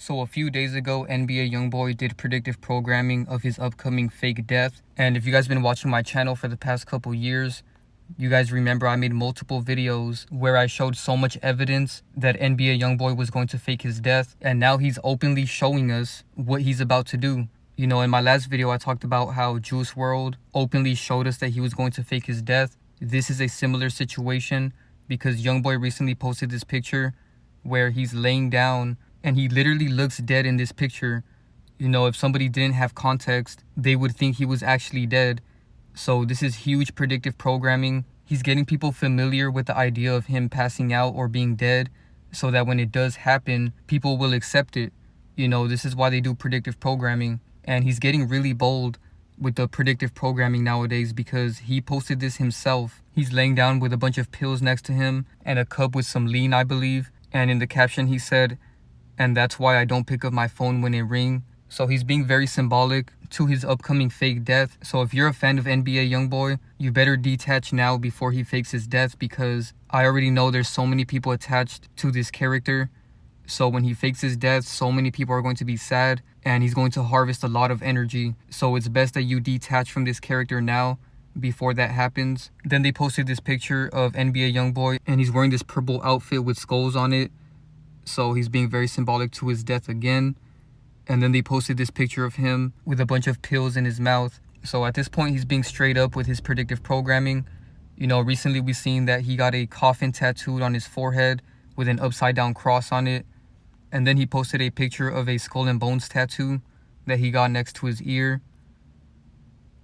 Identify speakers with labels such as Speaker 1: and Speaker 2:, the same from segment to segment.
Speaker 1: So a few days ago, NBA YoungBoy did predictive programming of his upcoming fake death. And if you guys been watching my channel for the past couple years, you guys remember I made multiple videos where I showed so much evidence that NBA YoungBoy was going to fake his death. And now he's openly showing us what he's about to do. You know, in my last video, I talked about how Wrld openly showed us that he was going to fake his death. This is a similar situation because YoungBoy recently posted this picture where he's laying down and he literally looks dead in this picture. You know, if somebody didn't have context, they would think he was actually dead. So this is huge predictive programming. He's getting people familiar with the idea of him passing out or being dead so that when it does happen, people will accept it. You know, this is why they do predictive programming. And he's getting really bold with the predictive programming nowadays because he posted this himself. He's laying down with a bunch of pills next to him and a cup with some lean, I believe. And in the caption he said, "And that's why I don't pick up my phone when it rings." So he's being very symbolic to his upcoming fake death. So if you're a fan of NBA YoungBoy, you better detach now before he fakes his death, because I already know there's so many people attached to this character. So when he fakes his death, so many people are going to be sad and he's going to harvest a lot of energy. So it's best that you detach from this character now before that happens. Then they posted this picture of NBA YoungBoy and he's wearing this purple outfit with skulls on it. So he's being very symbolic to his death again. And then they posted this picture of him with a bunch of pills in his mouth. So at this point, he's being straight up with his predictive programming. You know, recently we've seen that he got a coffin tattooed on his forehead with an upside down cross on it. And then he posted a picture of a skull and bones tattoo that he got next to his ear.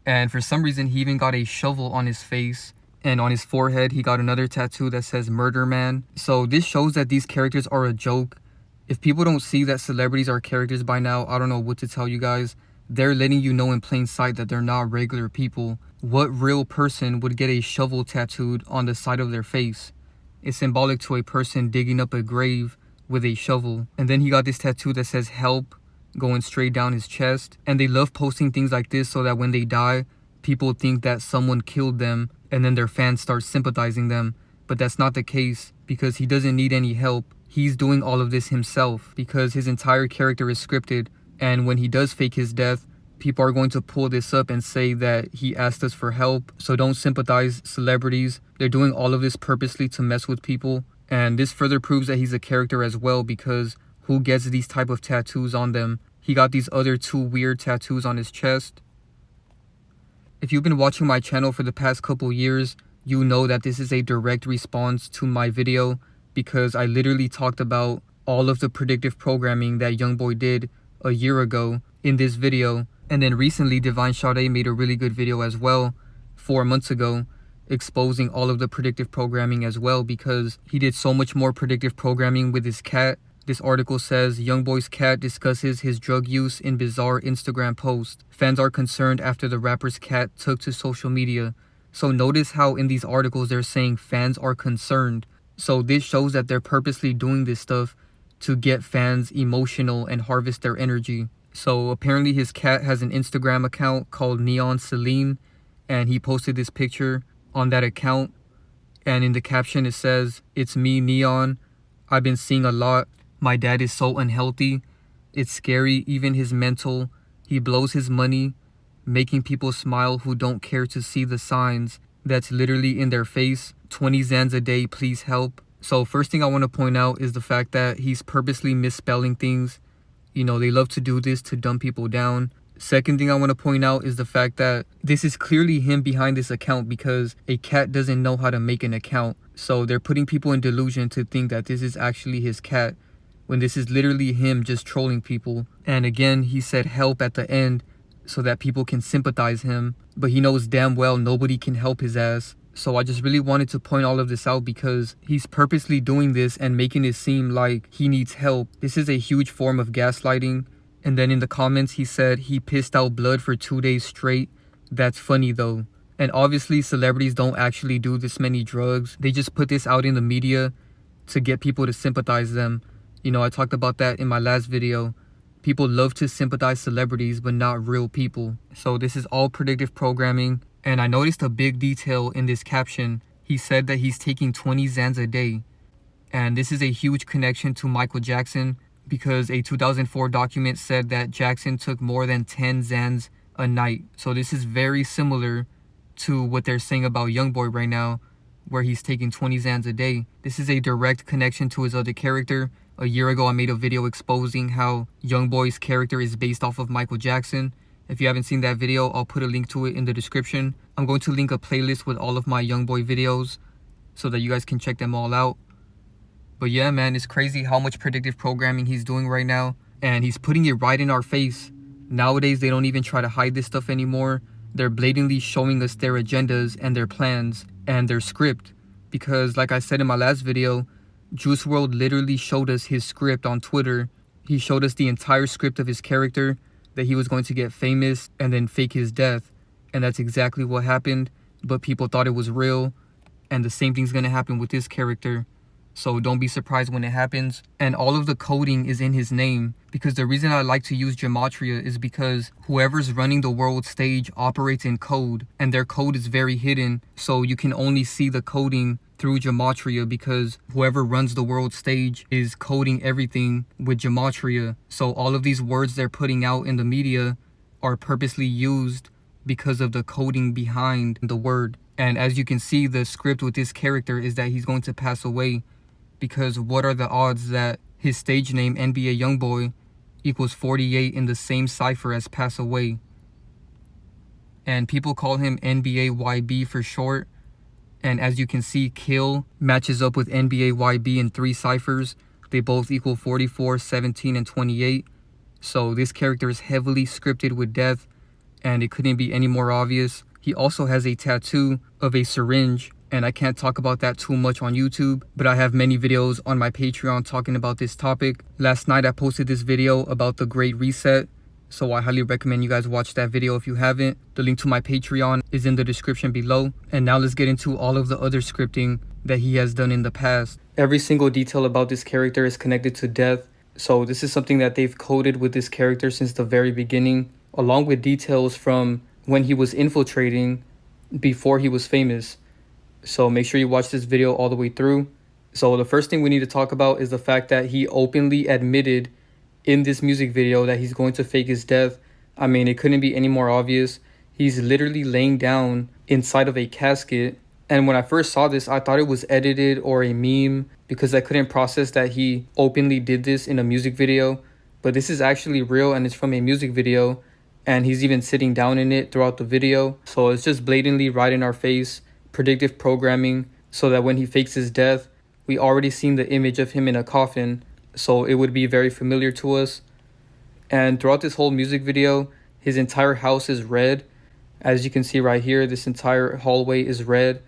Speaker 1: And for some reason, he even got a shovel on his face. And on his forehead, he got another tattoo that says Murder Man. So this shows that these characters are a joke. If people don't see that celebrities are characters by now, I don't know what to tell you guys. They're letting you know in plain sight that they're not regular people. What real person would get a shovel tattooed on the side of their face? It's symbolic to a person digging up a grave with a shovel. And then he got this tattoo that says help going straight down his chest. And they love posting things like this so that when they die, people think that someone killed them and then their fans start sympathizing them. But that's not the case, because he doesn't need any help. He's doing all of this himself because his entire character is scripted. And when he does fake his death, people are going to pull this up and say that he asked us for help. So don't sympathize celebrities. They're doing all of this purposely to mess with people. And this further proves that he's a character as well, because who gets these type of tattoos on them? He got these other two weird tattoos on his chest. If you've been watching my channel for the past couple years, you know that this is a direct response to my video, because I literally talked about all of the predictive programming that YoungBoy did a year ago in this video. And then recently, Divine Sade made a really good video as well 4 months ago, exposing all of the predictive programming as well, because he did so much more predictive programming with his cat. This article says, YoungBoy's cat discusses his drug use in bizarre Instagram post. Fans are concerned after the rapper's cat took to social media. So notice how in these articles they're saying fans are concerned. So this shows that they're purposely doing this stuff to get fans emotional and harvest their energy. So apparently his cat has an Instagram account called Neon Celine, and he posted this picture on that account. And in the caption it says, "It's me, Neon. I've been seeing a lot. My dad is so unhealthy. It's scary, even his mental. He blows his money, making people smile who don't care to see the signs that's literally in their face. 20 Zans a day, please help." So first thing I want to point out is the fact that he's purposely misspelling things. You know, they love to do this to dumb people down. Second thing I want to point out is the fact that this is clearly him behind this account, because a cat doesn't know how to make an account. So they're putting people in delusion to think that this is actually his cat, when this is literally him just trolling people. And again, he said help at the end so that people can sympathize him, but he knows damn well nobody can help his ass. So I just really wanted to point all of this out, because he's purposely doing this and making it seem like he needs help. This is a huge form of gaslighting. And then in the comments he said he pissed out blood for 2 days straight. That's funny though. And obviously celebrities don't actually do this many drugs. They just put this out in the media to get people to sympathize them. You know, I talked about that in my last video. People love to sympathize celebrities, but not real people. So this is all predictive programming. And I noticed a big detail in this caption. He said that he's taking 20 Zans a day. And this is a huge connection to Michael Jackson, because a 2004 document said that Jackson took more than 10 Xans a night. So this is very similar to what they're saying about YoungBoy right now, where he's taking 20 Xans a day. This is a direct connection to his other character. A year ago, I made a video exposing how YoungBoy's character is based off of Michael Jackson. If you haven't seen that video, I'll put a link to it in the description. I'm going to link a playlist with all of my YoungBoy videos so that you guys can check them all out. But yeah, man, it's crazy how much predictive programming he's doing right now. And he's putting it right in our face. Nowadays, they don't even try to hide this stuff anymore. They're blatantly showing us their agendas and their plans and their script. Because like I said in my last video, Juice WRLD literally showed us his script on Twitter. He showed us the entire script of his character, that he was going to get famous and then fake his death. And that's exactly what happened. But people thought it was real. And the same thing's going to happen with this character. So don't be surprised when it happens. And all of the coding is in his name. Because the reason I like to use Gematria is because whoever's running the world stage operates in code. And their code is very hidden. So you can only see the coding through Gematria, because whoever runs the world stage is coding everything with Gematria. So all of these words they're putting out in the media are purposely used because of the coding behind the word. And as you can see, the script with this character is that he's going to pass away. Because what are the odds that his stage name, NBA YoungBoy, equals 48 in the same cipher as pass away? And people call him NBA YB for short. And as you can see, kill matches up with NBA YB in 3 ciphers. They both equal 44, 17, and 28. So this character is heavily scripted with death, and it couldn't be any more obvious. He also has a tattoo of a syringe, and I can't talk about that too much on YouTube, but I have many videos on my Patreon talking about this topic. Last night I posted this video about the Great Reset, so I highly recommend you guys watch that video if you haven't. The link to my Patreon is in the description below. And now let's get into all of the other scripting that he has done in the past. Every single detail about this character is connected to death. So this is something that they've coded with this character since the very beginning, along with details from when he was infiltrating before he was famous. So make sure you watch this video all the way through. So the first thing we need to talk about is the fact that he openly admitted in this music video that he's going to fake his death. I mean, it couldn't be any more obvious. He's literally laying down inside of a casket. And when I first saw this, I thought it was edited or a meme, because I couldn't process that he openly did this in a music video. But this is actually real, and it's from a music video. And he's even sitting down in it throughout the video. So it's just blatantly right in our face. Predictive programming, so that when he fakes his death, we already seen the image of him in a coffin. So it would be very familiar to us. And throughout this whole music video, his entire house is red. As you can see right here, this entire hallway is red.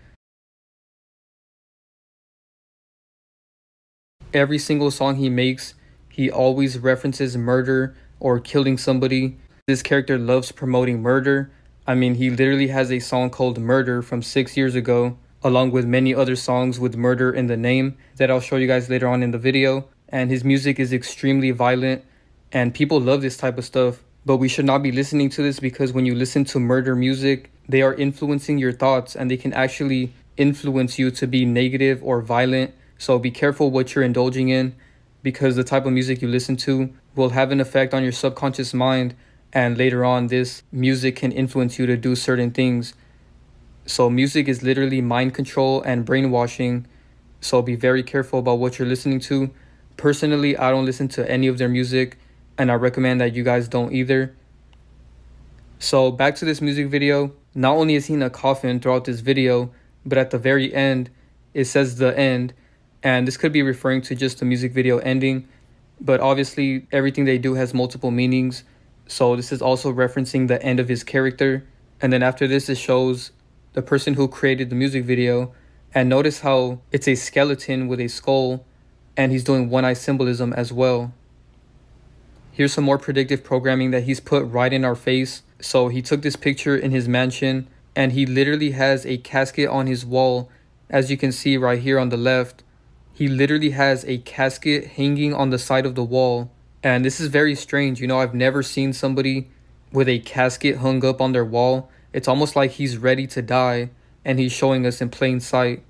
Speaker 1: Every single song he makes, he always references murder or killing somebody. This character loves promoting murder. I mean, he literally has a song called Murder from 6 years ago, along with many other songs with murder in the name that I'll show you guys later on in the video. And his music is extremely violent, and people love this type of stuff. But we should not be listening to this, because when you listen to murder music, they are influencing your thoughts, and they can actually influence you to be negative or violent. So be careful what you're indulging in, because the type of music you listen to will have an effect on your subconscious mind. And later on, this music can influence you to do certain things. So music is literally mind control and brainwashing. So be very careful about what you're listening to. Personally, I don't listen to any of their music, and I recommend that you guys don't either. So back to this music video. Not only is he in a coffin throughout this video, but at the very end, it says the end. And this could be referring to just the music video ending. But obviously, everything they do has multiple meanings. So this is also referencing the end of his character. And then after this, it shows the person who created the music video. And notice how it's a skeleton with a skull, and he's doing one-eye symbolism as well. Here's some more predictive programming that he's put right in our face. So he took this picture in his mansion, and he literally has a casket on his wall. As you can see right here on the left, he literally has a casket hanging on the side of the wall. And this is very strange. You know, I've never seen somebody with a casket hung up on their wall. It's almost like he's ready to die, and he's showing us in plain sight.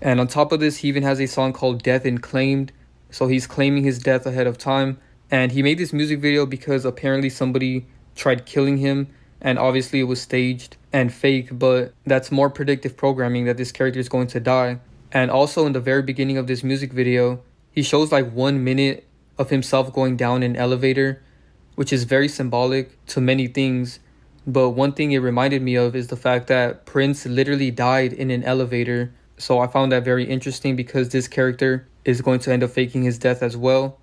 Speaker 1: And on top of this, he even has a song called Death and Claimed. So he's claiming his death ahead of time. And he made this music video because apparently somebody tried killing him, and obviously it was staged and fake, but that's more predictive programming that this character is going to die. And also in the very beginning of this music video, he shows like 1 minute of himself going down an elevator, which is very symbolic to many things. But one thing it reminded me of is the fact that Prince literally died in an elevator. So I found that very interesting because this character is going to end up faking his death as well.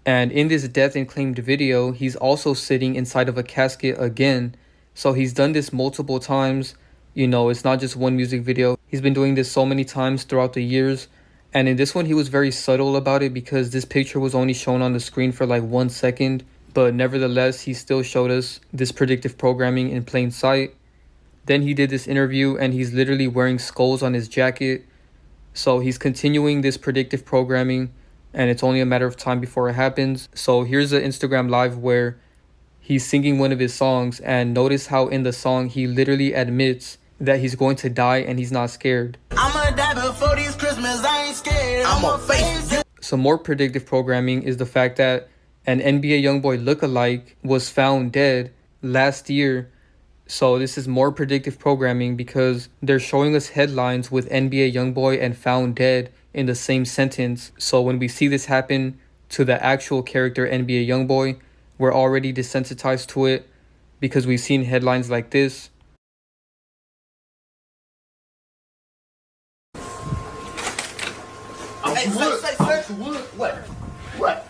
Speaker 1: And in this death and claimed video, he's also sitting inside of a casket again. So he's done this multiple times. You know, it's not just one music video. He's been doing this so many times throughout the years. And in this one, he was very subtle about it because this picture was only shown on the screen for like 1 second. But nevertheless, he still showed us this predictive programming in plain sight. Then he did this interview and he's literally wearing skulls on his jacket. So he's continuing this predictive programming, and it's only a matter of time before it happens. So here's an Instagram live where he's singing one of his songs, and notice how in the song he literally admits that he's going to die and he's not scared.
Speaker 2: I'ma die before this Christmas, I ain't scared. I'ma face you.
Speaker 1: Some more predictive programming is the fact that an NBA YoungBoy lookalike was found dead last year. So this is more predictive programming because they're showing us headlines with NBA YoungBoy and found dead in the same sentence. So when we see this happen to the actual character NBA YoungBoy, we're already desensitized to it because we've seen headlines like this.
Speaker 2: Hey, say, what?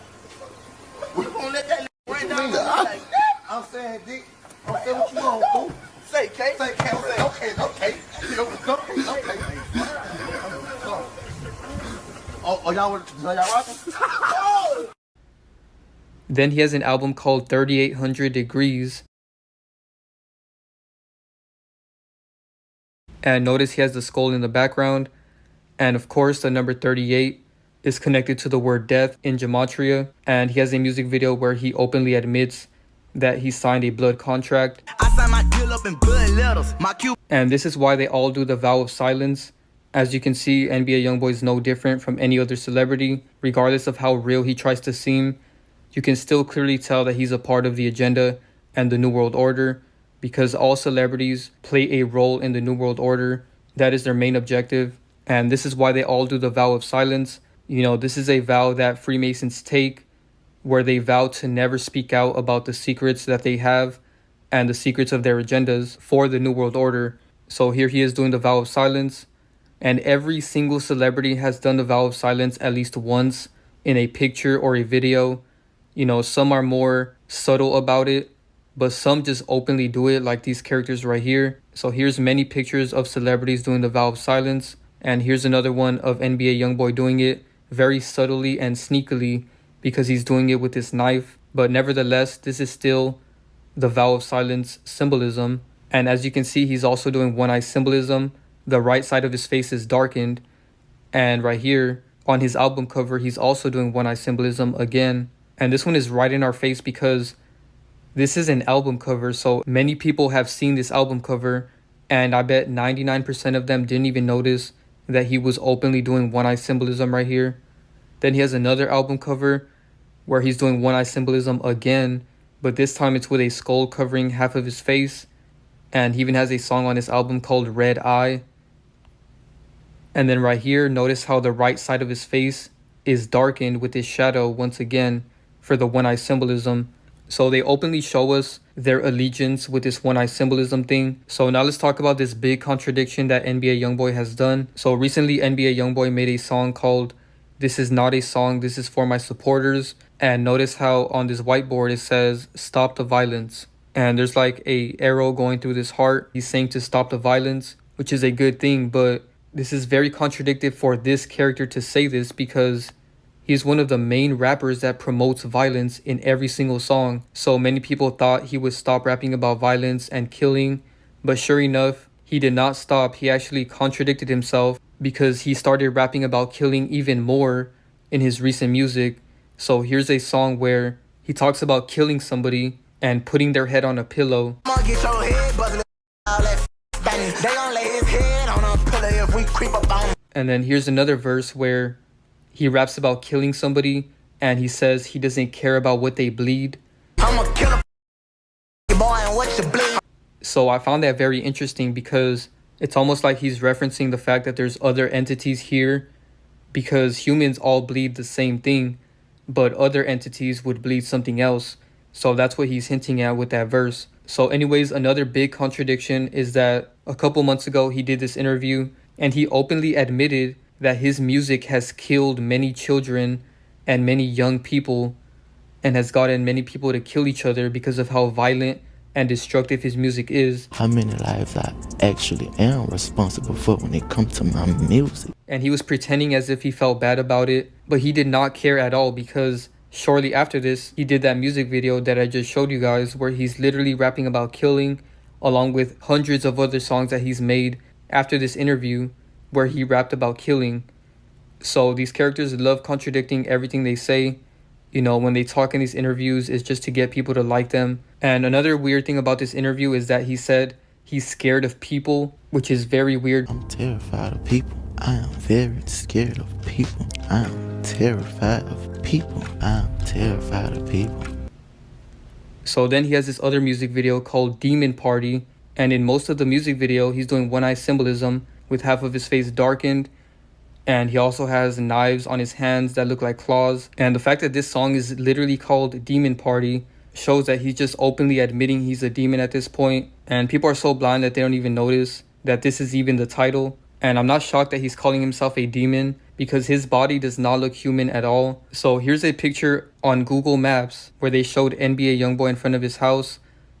Speaker 2: We gonna let that run down the like that? I'm saying, Dick. I'm saying what you want, fool. Say, K. Say, K. Okay. Oh, y'all rocking?
Speaker 1: Then he has an album called 3800 Degrees. And notice he has the skull in the background. And of course, the number 38 is connected to the word death in Gematria. And he has a music video where he openly admits that he signed a blood contract.
Speaker 2: I signed my deal up in blood letters.
Speaker 1: And this is why they all do the vow of silence. As you can see, NBA YoungBoy is no different from any other celebrity. Regardless of how real he tries to seem, you can still clearly tell that he's a part of the agenda and the New World Order, because all celebrities play a role in the New World Order. That is their main objective. And this is why they all do the vow of silence. You know, this is a vow that Freemasons take, where they vow to never speak out about the secrets that they have and the secrets of their agendas for the New World Order. So here he is doing the vow of silence. And every single celebrity has done the vow of silence at least once in a picture or a video. You know, some are more subtle about it, but some just openly do it, like these characters right here. So here's many pictures of celebrities doing the vow of silence. And here's another one of NBA YoungBoy doing it very subtly and sneakily because he's doing it with this knife. But nevertheless, this is still the vow of silence symbolism. And as you can see, he's also doing one-eye symbolism. The right side of his face is darkened. And right here on his album cover, he's also doing one-eye symbolism again. And this one is right in our face because this is an album cover. So many people have seen this album cover, and I bet 99% of them didn't even notice that he was openly doing one-eye symbolism right here. Then he has another album cover where he's doing one-eye symbolism again, but this time it's with a skull covering half of his face. And he even has a song on his album called Red Eye. And then right here, notice how the right side of his face is darkened with his shadow once again for the one-eye symbolism. So they openly show us their allegiance with this one-eye symbolism thing. So now let's talk about this big contradiction that NBA YoungBoy has done. So recently, NBA YoungBoy made a song called "This Is Not a Song, This Is For My Supporters." And notice how on this whiteboard it says, "Stop the violence." And there's like a arrow going through this heart. He's saying to stop the violence, which is a good thing. But this is very contradictory for this character to say this because he's one of the main rappers that promotes violence in every single song. So many people thought he would stop rapping about violence and killing. But sure enough, he did not stop. He actually contradicted himself because he started rapping about killing even more in his recent music. So here's a song where he talks about killing somebody and putting their head on a pillow. And then here's another verse where He raps about killing somebody, and he says he doesn't care about what they bleed.
Speaker 2: I'm a killer boy and what you bleed.
Speaker 1: So I found that very interesting because it's almost like he's referencing the fact that there's other entities here, because humans all bleed the same thing, but other entities would bleed something else. So that's what he's hinting at with that verse. So anyways, another big contradiction is that a couple months ago he did this interview and he openly admitted that his music has killed many children and many young people and has gotten many people to kill each other because of how violent and destructive his music is.
Speaker 3: How many lives I actually am responsible for when it comes to my music.
Speaker 1: And he was pretending as if he felt bad about it, but he did not care at all, because shortly after this, he did that music video that I just showed you guys where he's literally rapping about killing, along with hundreds of other songs that he's made after this interview where he rapped about killing. So these characters love contradicting everything they say. You know, when they talk in these interviews, it's just to get people to like them. And another weird thing about this interview is that he said he's scared of people, which is very weird.
Speaker 3: I'm terrified of people. I am very scared of people. I am terrified of people. I am terrified of people.
Speaker 1: So then he has this other music video called Demon Party. And in most of the music video, he's doing one-eye symbolism with half of his face darkened. And he also has knives on his hands that look like claws. And the fact that this song is literally called Demon Party shows that he's just openly admitting he's a demon at this point. And people are so blind that they don't even notice that this is even the title. And I'm not shocked that he's calling himself a demon, because his body does not look human at all. So here's a picture on Google Maps where they showed NBA YoungBoy in front of his house.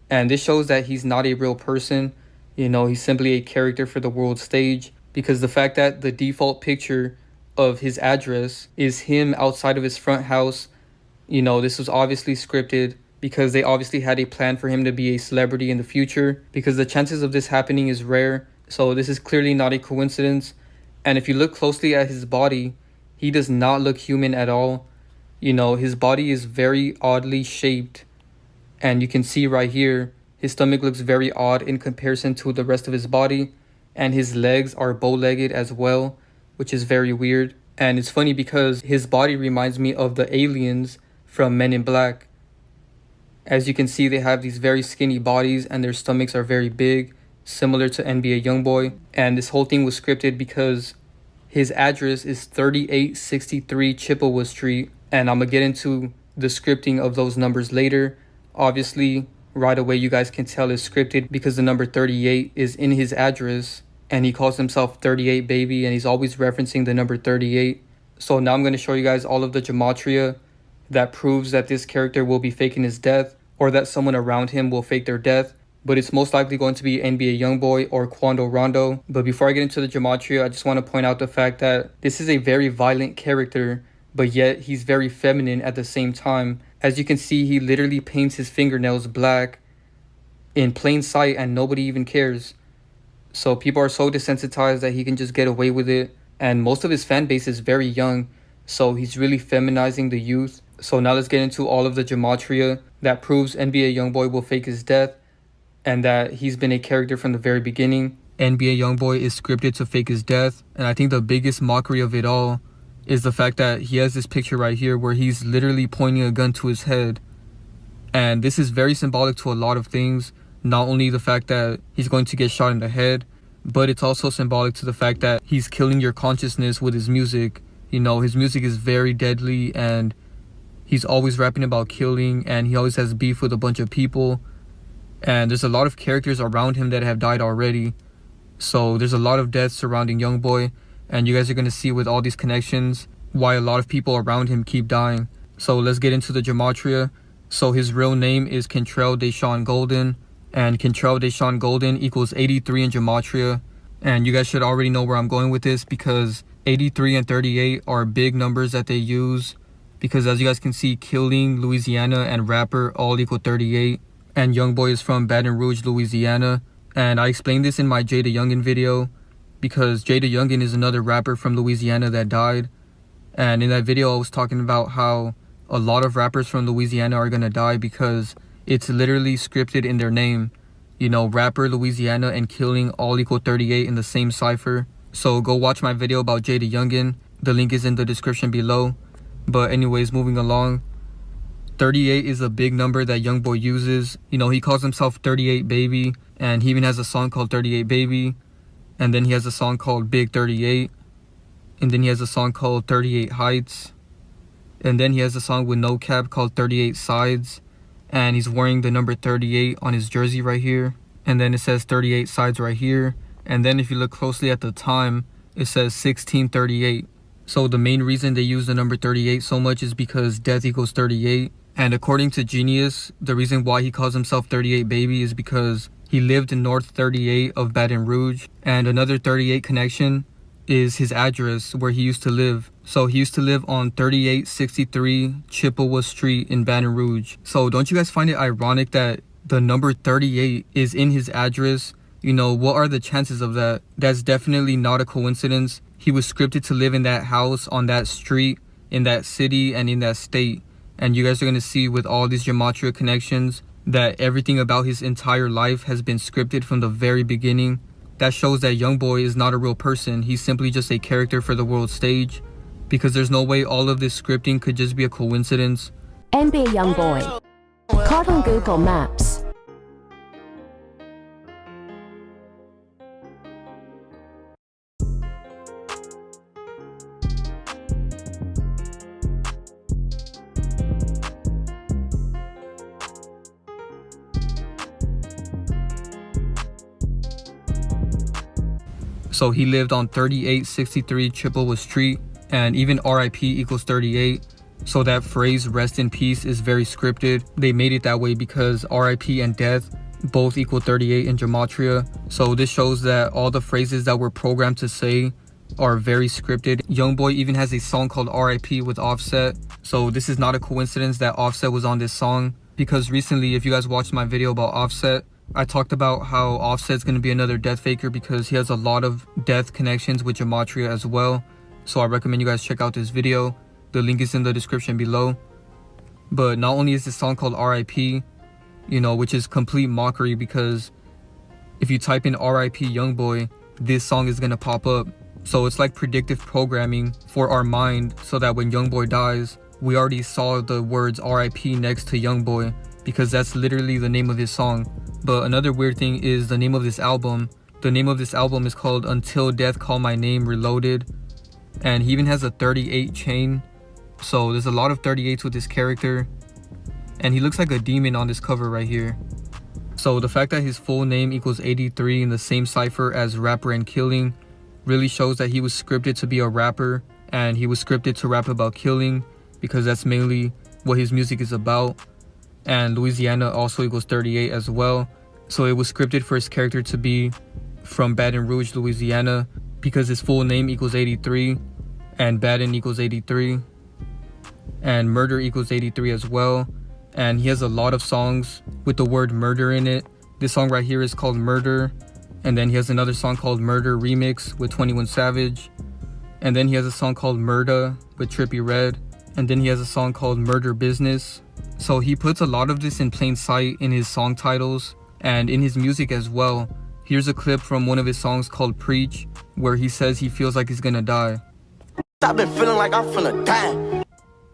Speaker 1: And this shows that he's not a real person. You know, he's simply a character for the world stage. Because the fact that the default picture of his address is him outside of his front house, you know, this was obviously scripted because they obviously had a plan for him to be a celebrity in the future, because the chances of this happening is rare. So this is clearly not a coincidence. And if you look closely at his body, he does not look human at all. You know, his body is very oddly shaped. And you can see right here, his stomach looks very odd in comparison to the rest of his body. And his legs are bow-legged as well, which is very weird. And it's funny because his body reminds me of the aliens from Men in Black. As you can see, they have these very skinny bodies and their stomachs are very big, similar to NBA YoungBoy. And this whole thing was scripted because his address is 3863 Chippewa Street. And I'm going to get into the scripting of those numbers later. Obviously, right away you guys can tell it's scripted because the number 38 is in his address. And he calls himself 38 baby, and he's always referencing the number 38. So now I'm going to show you guys all of the gematria that proves that this character will be faking his death, or that someone around him will fake their death. But it's most likely going to be NBA YoungBoy or Quando Rondo. But before I get into the gematria, I just want to point out the fact that this is a very violent character, but yet he's very feminine at the same time. As you can see, he literally paints his fingernails black in plain sight and nobody even cares. So people are so desensitized that he can just get away with it. And most of his fan base is very young, so he's really feminizing the youth. So now let's get into all of the gematria that proves NBA YoungBoy will fake his death, and that he's been a character from the very beginning. NBA YoungBoy is scripted to fake his death, and I think the biggest mockery of it all is the fact that he has this picture right here where he's literally pointing a gun to his head. And this is very symbolic to a lot of things. Not only the fact that he's going to get shot in the head, but it's also symbolic to the fact that he's killing your consciousness with his music. You know, his music is very deadly, and he's always rapping about killing, and he always has beef with a bunch of people. And there's a lot of characters around him that have died already. So there's a lot of deaths surrounding YoungBoy, and you guys are going to see with all these connections why a lot of people around him keep dying. So let's get into the gematria. So his real name is JayDaYoungan Golden. And JayDaYoungan Golden equals 83 in gematria. And you guys should already know where I'm going with this, because 83 and 38 are big numbers that they use. Because as you guys can see, killing, Louisiana, and rapper all equal 38. And YoungBoy is from Baton Rouge, Louisiana. And I explained this in my JayDaYoungan video, because JayDaYoungan is another rapper from Louisiana that died. And in that video, I was talking about how a lot of rappers from Louisiana are gonna die because it's literally scripted in their name. You know, rapper, Louisiana, and killing all equal 38 in the same cipher. So go watch my video about JayDaYoungan, The link is in the description below. But anyways, moving along. 38 is a big number that YoungBoy uses. You know, he calls himself 38 Baby, and he even has a song called 38 Baby. And then he has a song called Big 38. And then he has a song called 38 Heights. And then he has a song with NoCap called 38 Sides. And he's wearing the number 38 on his jersey right here. And then it says 38 Sides right here. And then if you look closely at the time, it says 1638. So the main reason they use the number 38 so much is because death equals 38. And according to Genius, the reason why he calls himself 38 Baby is because he lived in North 38 of Baton Rouge. And another 38 connection is his address where he used to live. So he used to live on 3863 Chippewa Street in Baton Rouge. So don't you guys find it ironic that the number 38 is in his address? You know, what are the chances of that? That's definitely not a coincidence. He was scripted to live in that house, on that street, in that city, and in that state. And you guys are going to see with all these Gematria connections that everything about his entire life has been scripted from the very beginning. That shows that YoungBoy is not a real person. He's simply just a character for the world stage. Because there's no way all of this scripting could just be a coincidence.
Speaker 4: NBA YoungBoy. Caught on Google Maps.
Speaker 1: So he lived on 3863 Chippewa Street, and even RIP equals 38. So that phrase rest in peace is very scripted. They made it that way because RIP and death both equal 38 in Gematria. So this shows that all the phrases that were programmed to say are very scripted. YoungBoy even has a song called RIP with Offset. So this is not a coincidence that Offset was on this song, because recently, if you guys watched my video about Offset, I talked about how Offset's going to be another death faker because he has a lot of death connections with Gematria as well. So I recommend you guys check out this video. The link is in the description below. But not only is this song called RIP, you know, which is complete mockery, because if you type in RIP YoungBoy, this song is going to pop up. So it's like predictive programming for our mind, so that when YoungBoy dies, we already saw the words RIP next to YoungBoy, because that's literally the name of his song. But another weird thing is the name of this album. The name of this album is called Until Death Call My Name Reloaded. And he even has a 38 chain. So there's a lot of 38s with this character. And he looks like a demon on this cover right here. So the fact that his full name equals 83 in the same cipher as rapper and killing really shows that he was scripted to be a rapper. And he was scripted to rap about killing, because that's mainly what his music is about. And Louisiana also equals 38 as well. So it was scripted for his character to be from Baton Rouge, Louisiana, because his full name equals 83, and Baton equals 83, and murder equals 83 as well. And he has a lot of songs with the word murder in it. This song right here is called Murder. And then he has another song called Murder Remix with 21 Savage. And then he has a song called Murda with Trippie Red. And then he has a song called Murder Business. So he puts a lot of this in plain sight in his song titles and in his music as well. Here's a clip from one of his songs called Preach, where he says he feels like he's gonna die.
Speaker 2: I've been feeling like I'm finna die.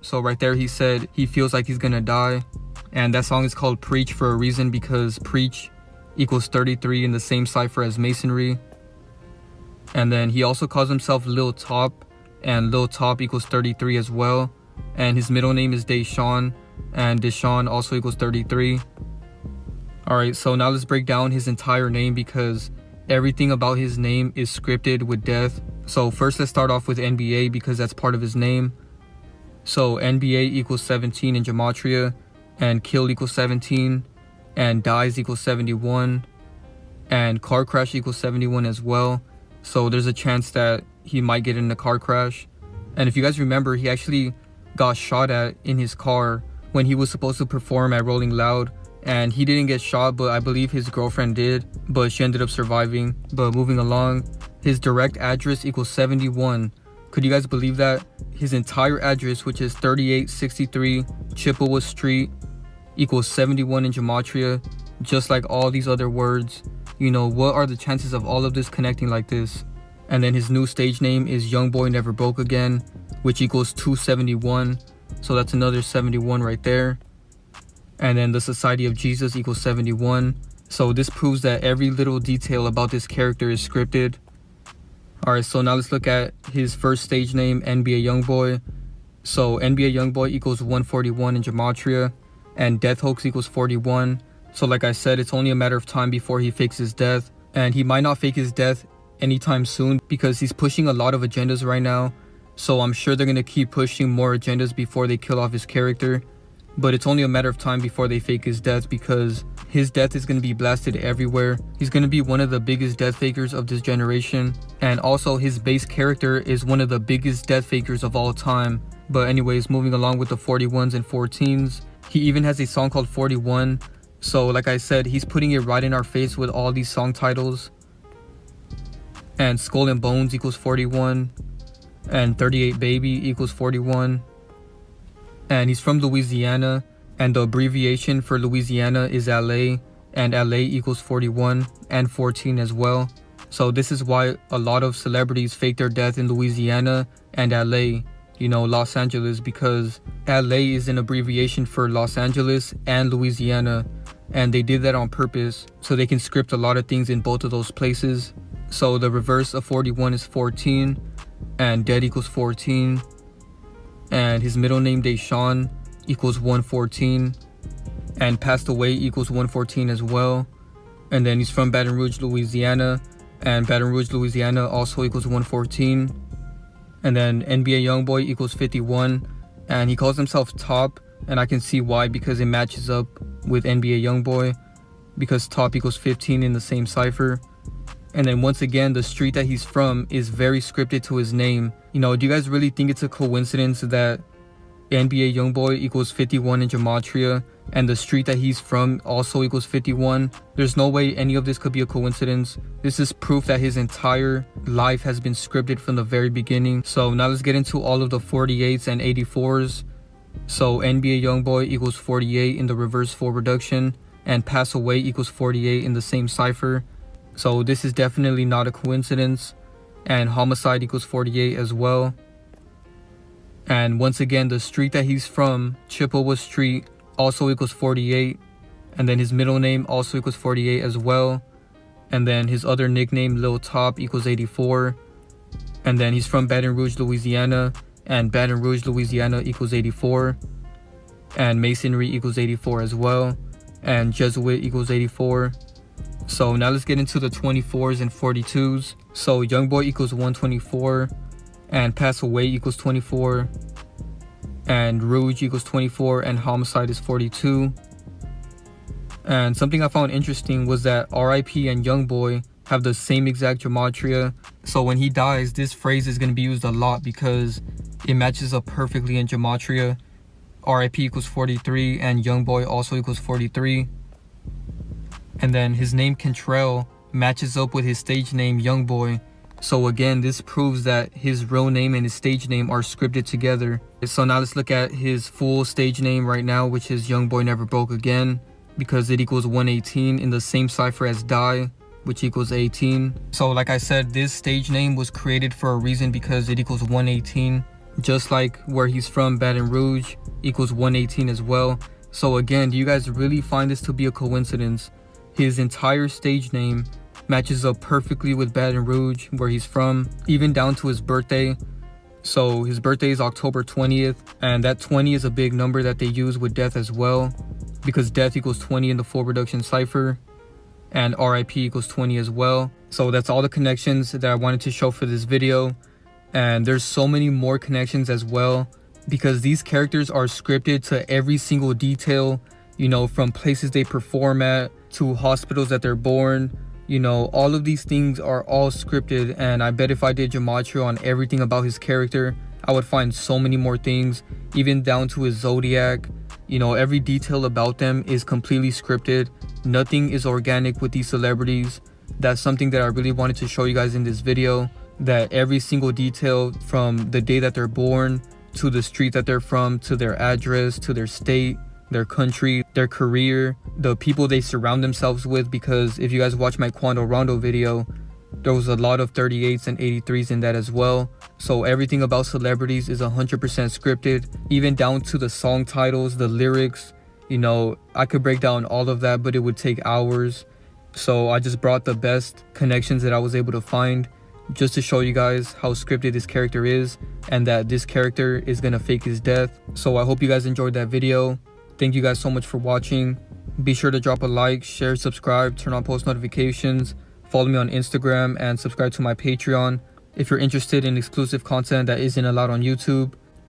Speaker 1: So right there he said he feels like he's gonna die. And that song is called Preach for a reason, because Preach equals 33 in the same cipher as Masonry. And then he also calls himself Lil Top, and Lil Top equals 33 as well. And his middle name is Deshawn, and Deshawn also equals 33. Alright, so now let's break down his entire name, because everything about his name is scripted with death. So first let's start off with NBA, because that's part of his name. So NBA equals 17 in Gematria, and kill equals 17, and dies equals 71, and car crash equals 71 as well. So there's a chance that he might get in a car crash. And if you guys remember, he actually got shot at in his car when he was supposed to perform at Rolling Loud, and he didn't get shot, but I believe his girlfriend did, but she ended up surviving. But moving along, his direct address equals 71. Could you guys believe that? His entire address, which is 3863 Chippewa Street, equals 71 in Gematria, just like all these other words. You know, what are the chances of all of this connecting like this? And then his new stage name is YoungBoy Never Broke Again, which equals 271. So that's another 71 right there. And then the Society of Jesus equals 71. So this proves that every little detail about this character is scripted. Alright, so now let's look at his first stage name, NBA YoungBoy. So NBA YoungBoy equals 141 in Gematria, and Death Hoax equals 41. So like I said, it's only a matter of time before he fakes his death. And he might not fake his death anytime soon because he's pushing a lot of agendas right now. So I'm sure they're going to keep pushing more agendas before they kill off his character. But it's only a matter of time before they fake his death because his death is going to be blasted everywhere. He's going to be one of the biggest death fakers of this generation. And also his base character is one of the biggest death fakers of all time. But anyways, moving along with the 41s and 14s. He even has a song called 41. So like I said, he's putting it right in our face with all these song titles. And Skull and Bones equals 41. And 38 Baby equals 41. And he's from Louisiana, and the abbreviation for Louisiana is LA, and LA equals 41 and 14 as well. So this is why a lot of celebrities fake their death in Louisiana and LA, you know, Los Angeles, because LA is an abbreviation for Los Angeles and Louisiana, and they did that on purpose so they can script a lot of things in both of those places. So the reverse of 41 is 14, and dead equals 14. And his middle name, Deshaun, equals 114. And passed away equals 114 as well. And then he's from Baton Rouge, Louisiana. And Baton Rouge, Louisiana also equals 114. And then NBA YoungBoy equals 51. And he calls himself Top. And I can see why, because it matches up with NBA YoungBoy. Because Top equals 15 in the same cipher. And then once again, the street that he's from is very scripted to his name. You know, do you guys really think it's a coincidence that NBA YoungBoy equals 51 in Gematria and the street that he's from also equals 51? There's no way any of this could be a coincidence. This is proof that his entire life has been scripted from the very beginning. So now let's get into all of the 48s and 84s. So NBA YoungBoy equals 48 in the reverse 4 reduction, and Pass Away equals 48 in the same cipher. So this is definitely not a coincidence. And Homicide equals 48 as well. And once again, the street that he's from, Chippewa Street, also equals 48. And then his middle name also equals 48 as well. And then his other nickname, Lil Top, equals 84. And then he's from Baton Rouge, Louisiana, and Baton Rouge, Louisiana equals 84. And Masonry equals 84 as well. And Jesuit equals 84. So now let's get into the 24s and 42s. So YoungBoy equals 124, and Pass Away equals 24, and Rouge equals 24, and Homicide is 42. And something I found interesting was that RIP and YoungBoy have the same exact gematria. So when he dies, this phrase is going to be used a lot because it matches up perfectly in gematria. RIP equals 43, and YoungBoy also equals 43. And then his name Kentrell matches up with his stage name YoungBoy. So again, this proves that his real name and his stage name are scripted together. So now let's look at his full stage name right now, which is YoungBoy Never Broke Again, because it equals 118 in the same cipher as Die, which equals 18. So like I said, this stage name was created for a reason because it equals 118. Just like where he's from, Baton Rouge, equals 118 as well. So again, do you guys really find this to be a coincidence? His entire stage name matches up perfectly with Baton Rouge, where he's from, even down to his birthday. So his birthday is October 20th, and that 20 is a big number that they use with death as well, because death equals 20 in the full reduction cipher, and RIP equals 20 as well. So that's all the connections that I wanted to show for this video, and there's so many more connections as well, because these characters are scripted to every single detail, you know, from places they perform at to hospitals that they're born. You know, all of these things are all scripted, and I bet if I did gematria on everything about his character, I would find so many more things, even down to his zodiac. You know, every detail about them is completely scripted. Nothing is organic with these celebrities. That's something that I really wanted to show you guys in this video, that every single detail from the day that they're born to the street that they're from, to their address, to their state, their country, their career, the people they surround themselves with. Because if you guys watch my Quando Rondo video, There was a lot of 38s and 83s in that as well. So everything about celebrities is 100% scripted, even down to the song titles, the lyrics. You know, I could break down all of that, but it would take hours. So I just brought the best connections that I was able to find just to show you guys how scripted this character is and that this character is gonna fake his death. So I hope you guys enjoyed that video. Thank you guys so much for watching. Be sure to drop a like, share, subscribe, turn on post notifications, follow me on Instagram, and subscribe to my Patreon if you're interested in exclusive content that isn't allowed on YouTube.